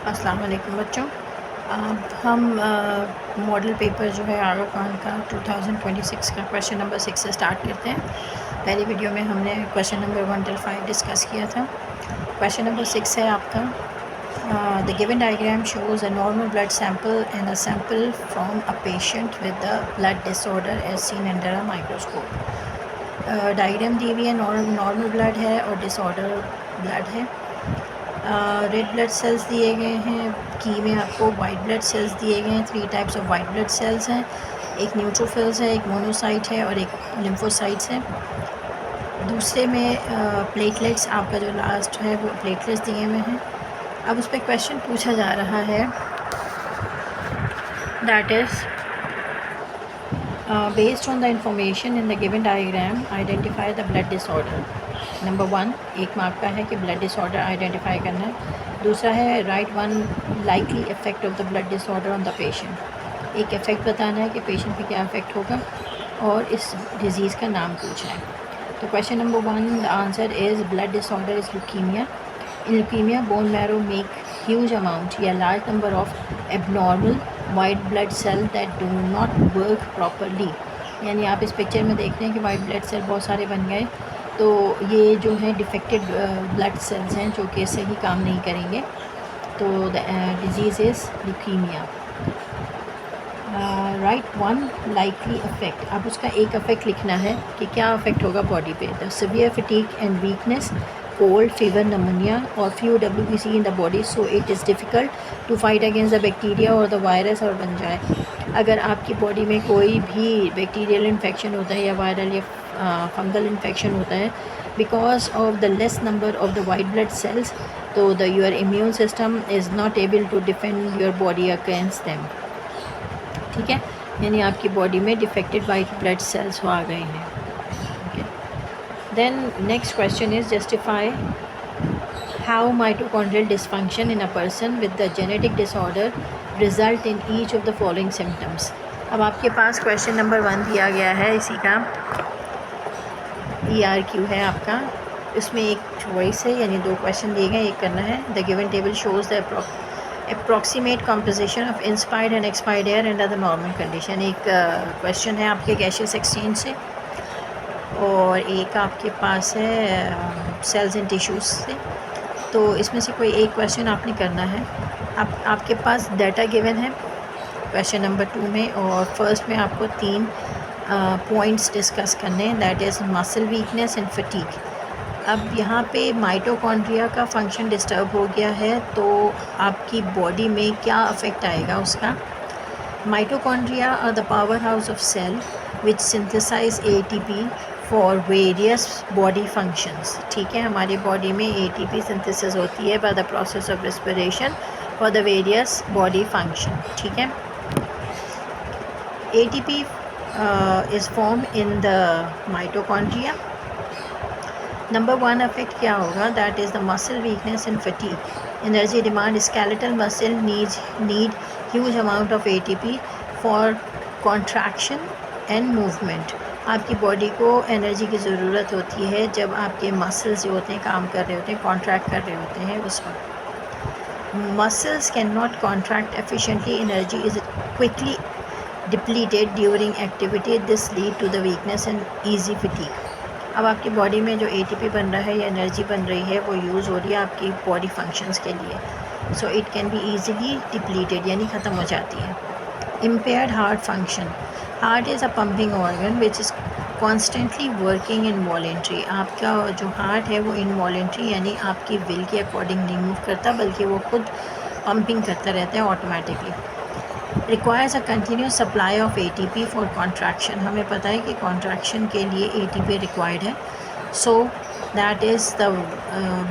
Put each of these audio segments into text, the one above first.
अस्सलाम वालेकुम बच्चों। अब हम मॉडल पेपर जो है आगा खान का 2026 का क्वेश्चन नंबर 6 से स्टार्ट करते हैं। पहली वीडियो में हमने क्वेश्चन नंबर 1 till 5 डिस्कस किया था। क्वेश्चन नंबर 6 है आपका, the given diagram shows a normal blood sample and a sample from a patient with the blood disorder as seen under a microscope. Diagram दी हुई है, normal blood है और disorder blood है। रेड ब्लड सेल्स दिए गए हैं, की में आपको वाइट ब्लड सेल्स दिए गए हैं। 3 types of white blood sales हैं, एक न्यूट्रोफिल्स है, एक मोनोसाइट है और एक लिम्फोसाइट्स है। दूसरे में प्लेटलेट्स, आपका जो लास्ट है वो प्लेटलेट्स दिए हुए हैं। अब उस पर क्वेश्चन पूछा जा रहा है, that is based on the information in the given diagram identify the blood disorder. Number 1 1 mark का है कि ब्लड डिसऑर्डर आइडेंटिफाई करना है। दूसरा है right one likely effect of the blood disorder on the patient. एक इफ़ेक्ट बताना है कि पेशेंट पे क्या इफ़ेक्ट होगा और इस डिज़ीज़ का नाम पूछना है। तो question number 1, the answer is blood disorder is leukaemia. In leukaemia bone marrow make huge amount या large number of abnormal white blood cell that do not work properly. यानी आप इस पिक्चर में देख रहे हैं कि वाइट ब्लड सेल बहुत सारे बन गए, तो ये जो है डिफेक्टेड ब्लड सेल्स हैं जो कि सही काम नहीं करेंगे। तो the disease is leukaemia. Right one likely affect, अब उसका एक अफेक्ट लिखना है कि क्या अफेक्ट होगा बॉडी पे। The severe fatigue and weakness, cold, fever, pneumonia और few WBC in the body, so it is difficult to fight against the bacteria और द वायरस और बन जाए। अगर आपकी बॉडी में कोई भी बैक्टीरियल इन्फेक्शन होता है या वायरल या फंगल इन्फेक्शन होता है, because of the less number of the white blood cells, तो the your immune system is not able to defend your body against them. ठीक है, यानी आपकी बॉडी में डिफेक्टेड वाइट ब्लड सेल्स आ गए हैं। Then next question is justify how mitochondrial dysfunction in a person with the genetic disorder result in each of the following symptoms. अब आपके पास क्वेश्चन नंबर 1 दिया गया है, इसी का ERQ है आपका। इसमें एक चॉइस है, यानी 2 क्वेश्चन दिए गए, एक करना है। The given table shows the approximate composition of inspired and expired air under the normal condition। एक क्वेश्चन है आपके गैशियस एक्सचेंज से और एक आपके पास है सेल्स एंड टिश्यूज़ से। तो इसमें से कोई एक क्वेश्चन आपने करना है। आपके पास डाटा गिवन है क्वेश्चन नंबर 2 में, और फर्स्ट में आपको 3 पॉइंट्स डिस्कस करने हैं, that is muscle weakness and fatigue. अब यहाँ पे माइटोकॉन्ड्रिया का फंक्शन डिस्टर्ब हो गया है, तो आपकी बॉडी में क्या अफेक्ट आएगा उसका। Mitochondria are the power house of cell which synthesize ATP for various body functions. ठीक है, हमारी बॉडी में ATP सिंथेसिस होती है by the process of respiration for the various body function. ठीक है, ATP is form in the mitochondria. Number 1 affect क्या होगा, that is the muscle weakness and fatigue. Energy demand, skeletal muscle need huge amount of ATP for contraction and movement. आपकी body को energy की ज़रूरत होती है जब आपके मसल्स जो होते हैं काम कर रहे होते हैं, कॉन्ट्रैक्ट कर रहे होते हैं, उस वक्त। Muscles can not contract efficiently, energy is quickly depleted during activity, this lead to the weakness and easy fatigue. अब आपकी बॉडी में जो ATP बन रहा है या एनर्जी बन रही है वो यूज़ हो रही है आपकी बॉडी फंक्शंस के लिए, so it can be easily depleted, यानी ख़त्म हो जाती है। Impaired heart function, heart is a pumping organ which is constantly working involuntary. आपका जो हार्ट है वो इनवॉलेंट्री, यानी आपकी विल के अकॉर्डिंग नहीं मूव करता, बल्कि वो खुद पंपिंग करता रहता है automatically. Requires a continuous supply of ATP for contraction. हमें पता है कि कॉन्ट्रैक्शन के लिए ATP रिक्वायर्ड है, so that is the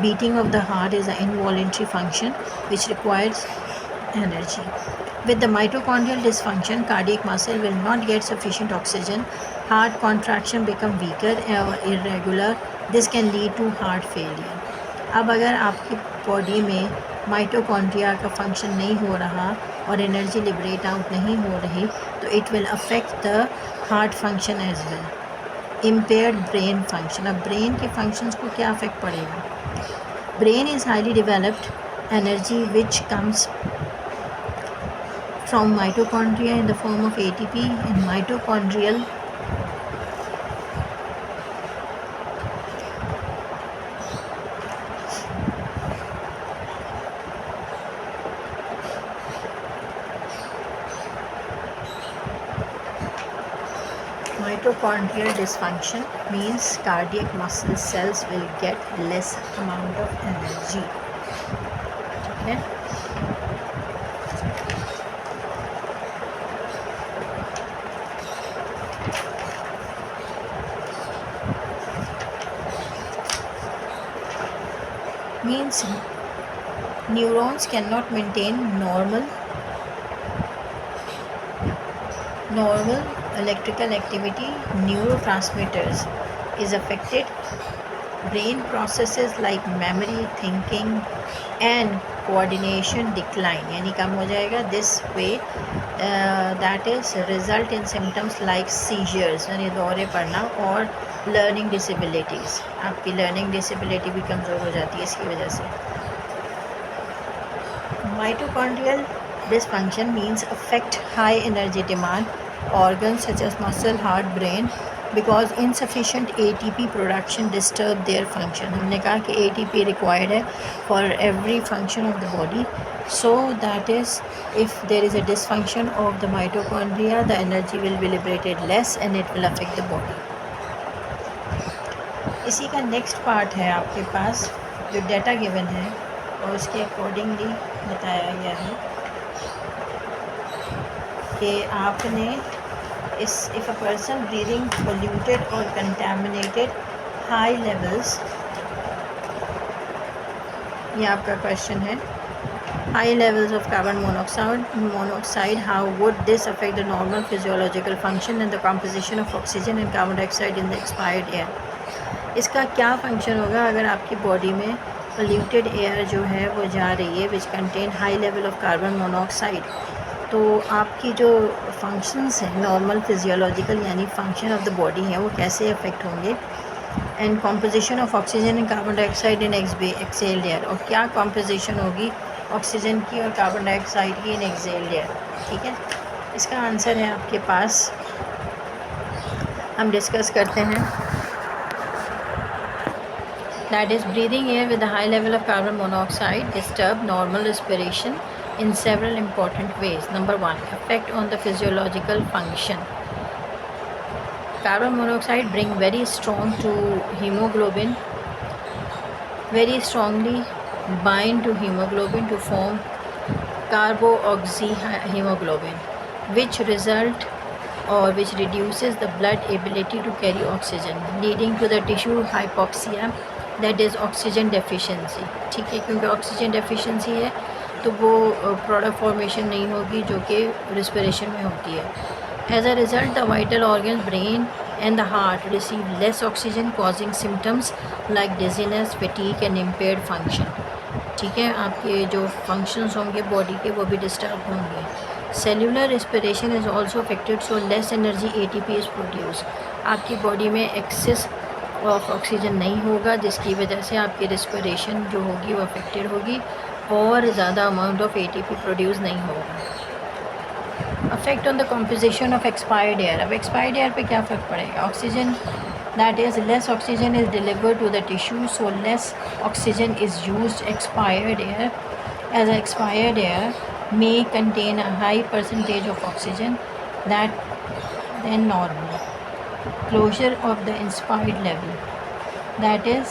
beating of the heart is a involuntary function which requires energy. With the mitochondrial dysfunction, cardiac muscle will not get sufficient oxygen. Heart contraction become weaker or irregular. This can lead to heart failure. अब अगर आपकी body में mitochondria का function नहीं हो रहा और energy liberate out नहीं हो रही, तो it will affect the heart function as well. Impaired brain function, अब ब्रेन के फंक्शंस को क्या अफेक्ट पड़ेगा। Brain is highly developed energy which comes from mitochondria in the form of ATP and mitochondrial mitochondrial dysfunction means cardiac muscle cells will get less amount of energy. ठीक है, means neurons cannot maintain normal electrical activity. Neurotransmitters is affected. Brain processes like memory, thinking and coordination decline, यानी कम हो जाएगा. This way that is result in symptoms like seizures, यानी दौरे पड़ना, और learning disabilities. आपकी learning disability भी कमज़ोर हो जाती है इसकी वजह से. Mitochondrial dysfunction means affect high energy demand organs such as muscle, heart, brain, because insufficient ATP production disturb their function. हमने कहा कि ATP required है for every function of the body, so that is if there is a dysfunction of the mitochondria, the energy will be liberated less and it will affect the body. इसी का next part है आपके पास जो data given है और उसके accordingly बताया गया है कि आपने if a person breathing polluted or contaminated high levels, ये आपका क्वेश्चन है, high levels of carbon monoxide, how would this affect the normal physiological function and the composition of oxygen and carbon dioxide in the expired air? इसका क्या function होगा अगर आपकी body में polluted air जो है वो जा रही है which contain high level of carbon monoxide, तो आपकी जो फंक्शंस हैं नॉर्मल फिजियोलॉजिकल यानी फंक्शन ऑफ द बॉडी है वो कैसे अफेक्ट होंगे. And composition of oxygen and carbon dioxide in excelled air, और क्या कॉम्पोजिशन होगी ऑक्सीजन की और कार्बन डाइऑक्साइड की इन एक्सेल्ड एयर. ठीक है, इसका आंसर है आपके पास, हम डिस्कस करते हैं. That is, breathing air with a high level of carbon monoxide disturb normal respiration in several important ways. Number 1, effect on the physiological function. Carbon monoxide bring very strong to hemoglobin, very strongly bind to hemoglobin to form carboxyhemoglobin, which result or which reduces the blood ability to carry oxygen, leading to the tissue hypoxia, that is oxygen deficiency. ठीक है, क्योंकि oxygen deficiency है तो वो product formation नहीं होगी जो कि रिस्पिरेशन में होती है. As a result the vital organ brain and the heart receive less oxygen causing symptoms like dizziness, fatigue and impaired function. ठीक है, आपके जो फंक्शंस होंगे बॉडी के वो भी डिस्टर्ब होंगे. Cellular respiration is also affected, so less energy ATP is produce. आपकी बॉडी में एक्सेस ऑफ ऑक्सीजन नहीं होगा जिसकी वजह से आपकी रिस्पिरेशन जो होगी वो अफेक्टेड होगी और ज़्यादा अमाउंट ऑफ ATP प्रोड्यूस नहीं होगा. Affect on the composition of expired air. अब एक्सपायर्ड एयर पे क्या फ़र्क पड़ेगा. Oxygen that is less oxygen is delivered to the tissue, so less oxygen is used. Expired air as expired air may contain a high percentage of oxygen than normal. Closure of the inspired level, that is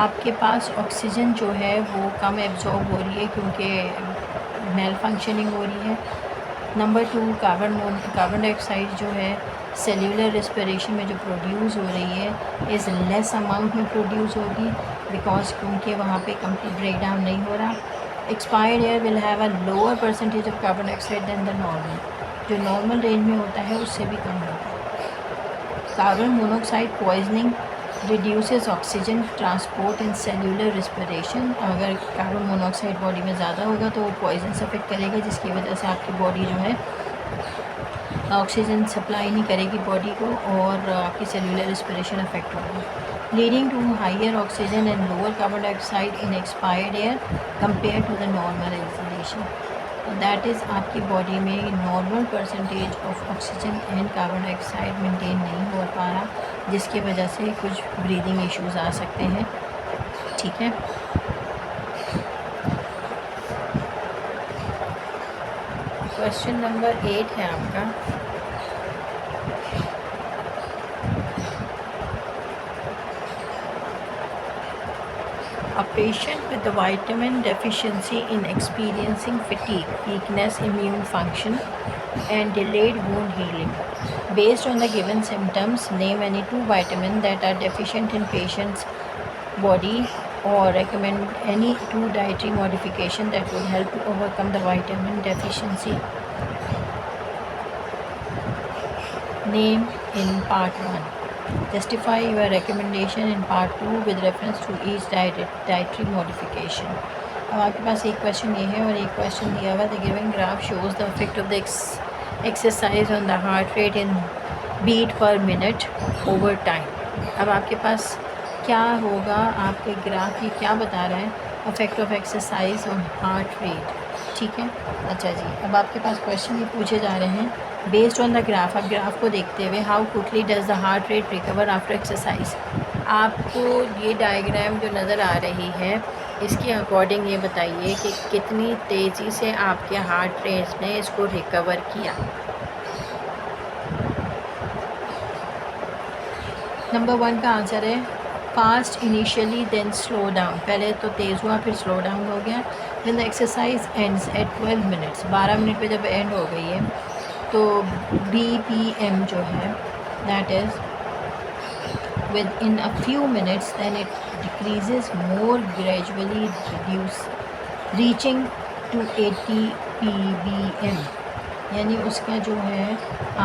आपके पास oxygen जो है वो कम absorb हो रही है क्योंकि mail functioning हो रही है. नंबर 2, कार्बन डाइऑक्साइड जो है सेल्यूलर रेस्पिरेशन में जो प्रोड्यूस हो रही है इज़ लेस अमाउंट में प्रोड्यूस होगी बिकॉज क्योंकि वहाँ पे कंप्लीट ब्रेक डाउन नहीं हो रहा. Expired air will have a lower percentage of carbon dioxide than the normal, जो नॉर्मल रेंज में होता है उससे भी कम होता है. Carbon monoxide poisoning reduces oxygen transport in cellular respiration. अगर कार्बन मोनोऑक्साइड बॉडी में ज़्यादा होगा तो वो पॉइजन से अफेक्ट करेगा जिसकी वजह से आपकी बॉडी जो है ऑक्सीजन सप्लाई नहीं करेगी बॉडी को और आपकी सेल्यूलर रिस्पिरेशन अफेक्ट होगी. leading to higher oxygen and lower carbon dioxide in expired air compared to the normal exhalation. That is आपकी बॉडी में normal percentage of oxygen and carbon dioxide maintain नहीं हो पा रहा, जिसकी वजह से कुछ ब्रीदिंग इश्यूज़ आ सकते हैं. ठीक है. क्वेश्चन नंबर 8 है आपका. A patient with a vitamin deficiency in experiencing fatigue, weakness, immune function, and delayed wound healing. Based on the given symptoms, name any 2 vitamins that are deficient in patient's body, or recommend any 2 dietary modification that would help to overcome the vitamin deficiency. Name in part 1. Justify your recommendation in part 2 with reference to each dietary modification. अब आपके पास एक question ये है और एक question दिया हुआ. The given graph shows the effect of the exercise on the heart rate in beat per minute over time. अब आपके पास क्या होगा, आपके ग्राफ ये क्या बता रहा है, effect of exercise on heart rate. ठीक है. अच्छा जी, अब आपके पास क्वेश्चन ये पूछे जा रहे हैं बेस्ड ऑन द ग्राफ. अब ग्राफ को देखते हुए, how quickly does the heart rate recover after exercise. आपको ये डायग्राम जो नज़र आ रही है, इसके अकॉर्डिंग ये बताइए कि कितनी तेज़ी से आपके हार्ट रेट ने इसको रिकवर किया. नंबर 1 का आंसर है fast initially then slow down. पहले तो तेज़ हुआ फिर स्लो डाउन हो गया. Then the exercise ends at 12 minutes. 12 minute पे जब एंड हो गई है तो BPM जो है that is within a few minutes then it decreases more gradually reduce reaching to 80 ppm. यानी उसका जो है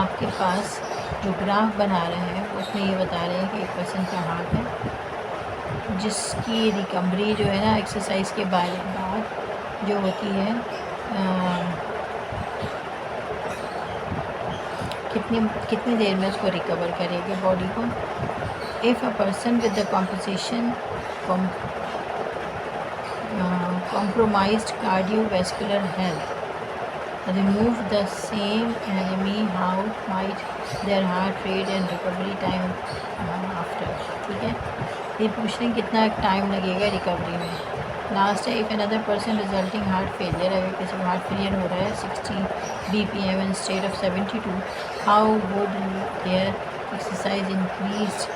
आपके पास जो ग्राफ बना रहे हैं उसमें ये बता रहे हैं कि 1% का हार्ट है जिसकी रिकवरी जो है ना एक्सरसाइज के बाद जो होती है कितनी देर में उसको रिकवर करेगी बॉडी को. If a person with the composition compromised cardiovascular health remove the same enemy, how might their heart rate and recovery time after. ठीक है. ये पूछ रहे हैं कितना टाइम लगेगा रिकवरी में. लास्ट है, if another person resulting heart failure, अगर किसी को हार्ट फेलियर हो रहा है 60 BPM instead of 72, how would their exercise increase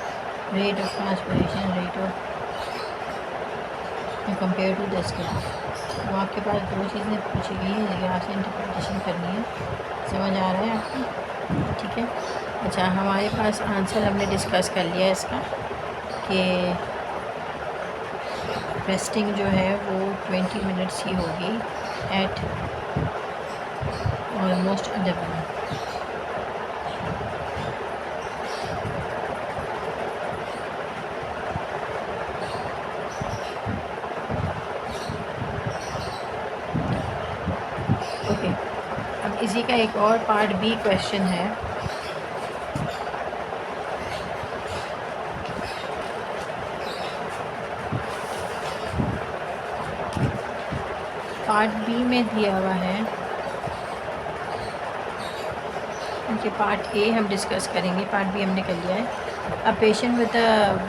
rate of transpiration rate of compare to this graph. तो आपके पास 2 चीज़ें पूछी गई हैं, इस ग्राफ से इंटरप्रिटेशन करनी है. समझ आ रहा है आपको. ठीक है. अच्छा, हमारे पास आंसर हमने डिस्कस कर लिया इसका कि रेस्टिंग जो है वो 20 मिनट्स ही होगी एट ऑलमोस्ट 11. ओके. अब इसी का एक और पार्ट बी क्वेश्चन है. पार्ट बी में दिया हुआ है उनके पार्ट ए हम डिस्कस करेंगे, पार्ट बी हमने कर लिया है. अ patient with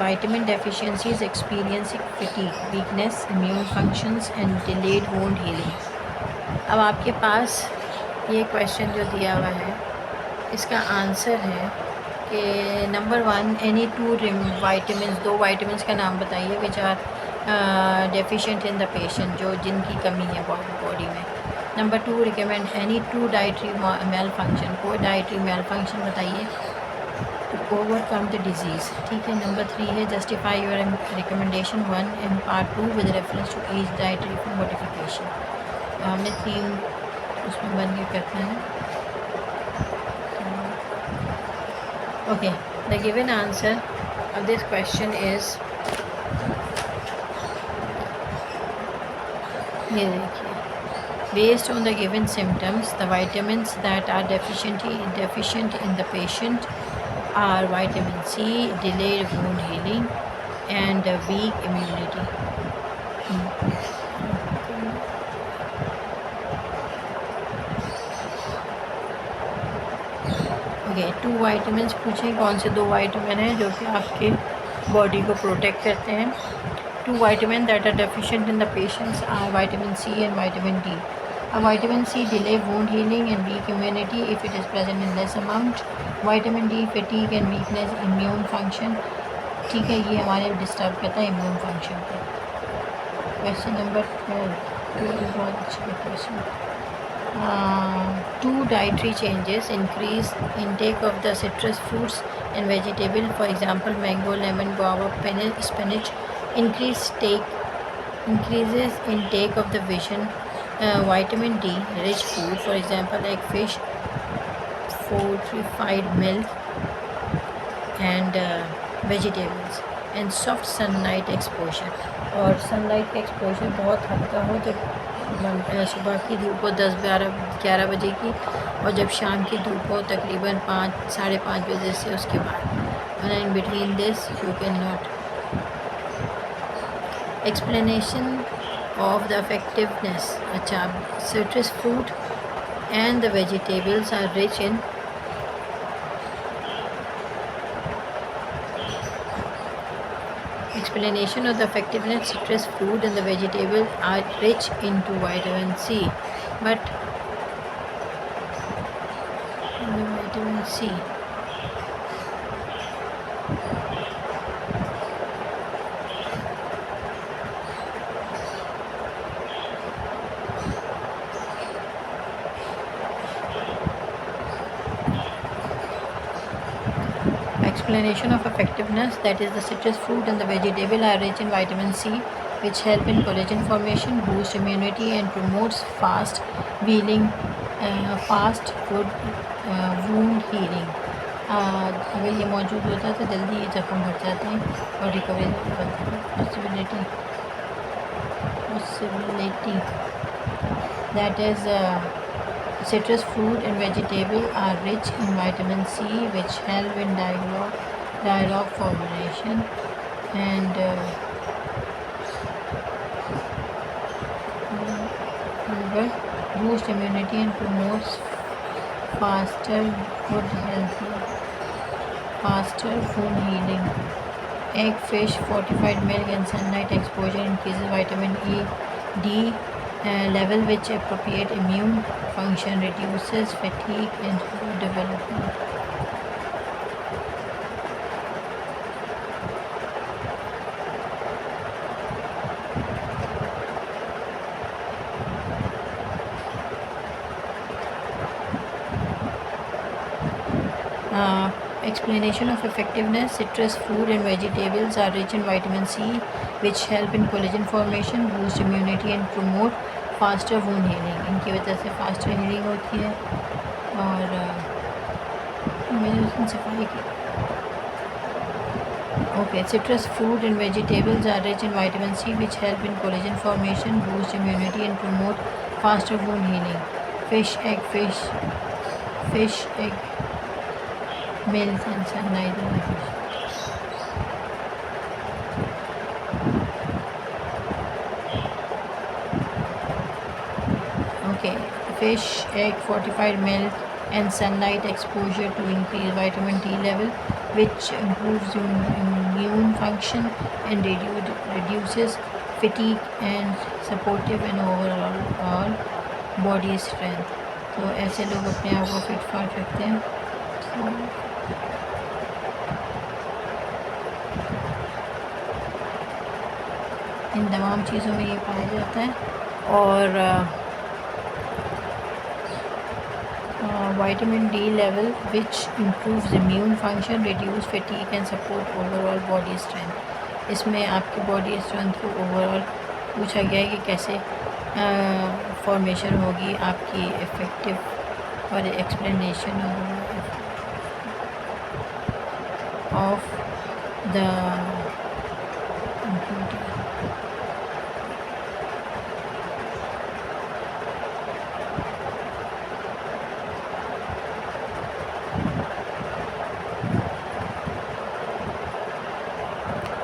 vitamin deficiencies experiencing fatigue, weakness, immune functions and delayed wound healing. अब आपके पास ये क्वेश्चन जो दिया हुआ है इसका आंसर है कि नंबर 1 एनी 2 वाइटामिन, 2 वाइटामिन का नाम बताइए which are deficient in the patient, जो जिनकी कमी है बॉडी में. Number 2 recommend any 2 dietary meal function, कोई डाइटरी मेल फंक्शन बताइए टू ओवरकम द डिजीज़. ठीक है. नंबर 3 है justify your recommendation 1 and part 2 with reference to each dietary modification. हमने 3 उसमें बन के करते हैं. Okay. The given answer of this question is, ये देखिए, based on the given symptoms the vitamins that are deficient in the patient are vitamin C, delayed wound healing, and weak immunity. Okay, 2 vitamin पूछें कौन से 2 vitamin हैं जो कि आपके body को प्रोटेक्ट करते हैं. 2 vitamin that are deficient in the patients are vitamin C and vitamin D. Vitamin C delay wound healing and weak immunity if it is present in less amount. Vitamin D fatigue and weakness immune function. ठीक है, ये हमारे disturb करता है immune function को. Question number 12 बहुत अच्छा question. 2 dietary changes increase intake of the citrus fruits and vegetable, for example mango, lemon, guava, spinach. Increases intake of the vision, vitamin D rich food, for example egg, fish, fortified milk and vegetables, and soft sunlight exposure. और sunlight का exposure बहुत हल्का हो, जब सुबह की धूप हो 10-11 बजे की, और जब शाम की धूप हो तकरीबन 5-5:30 बजे से उसके बाद. In between this you can not. Explanation of the effectiveness. अच्छा, citrus fruit and the vegetables are rich in explanation of the effectiveness. Citrus fruit and the vegetables are rich into vitamin C, but the vitamin C explanation of effectiveness, that is the citrus fruit and the vegetable are rich in vitamin C, which help in collagen formation, boost immunity and promotes fast healing, fast good wound healing. अगर ये मौजूद होता है तो जल्दी ये जख्म भर जाते हैं और recovery possibility that is citrus fruit and vegetable are rich in vitamin C, which help in dialogue formulation and boost immunity and promotes faster wound healing. Egg, fish, fortified milk and sunlight exposure increases vitamin D level, which appropriate immune function, reduces fatigue and development. Explanation of effectiveness. Citrus fruit and vegetables are rich in vitamin C, which help in collagen formation, boost immunity and promote faster wound healing. इनकी वजह से faster healing होती है. और मैंने उसमें सफाई की. Okay, citrus fruit and vegetables are rich in vitamin C, which help in collagen formation, boost immunity and promote faster wound healing. Fish, egg, milk and sunlight. Okay, fish, egg, fortified milk and sunlight exposure to increase vitamin D level, which improves immune function and reduces fatigue and supportive and overall body strength. तो ऐसे लोग अपने आप को fit फाट रखते हैं. इन तमाम चीज़ों में ये पाया जाता है. और vitamin D level, which improves immune function, reduce fatigue and support overall body strength. इसमें आपकी बॉडी स्ट्रेंथ को ओवरऑल पूछा गया है कि कैसे फॉर्मेशन होगी आपकी इफ़ेक्टिव और एक्सप्लेनेशन ऑफ द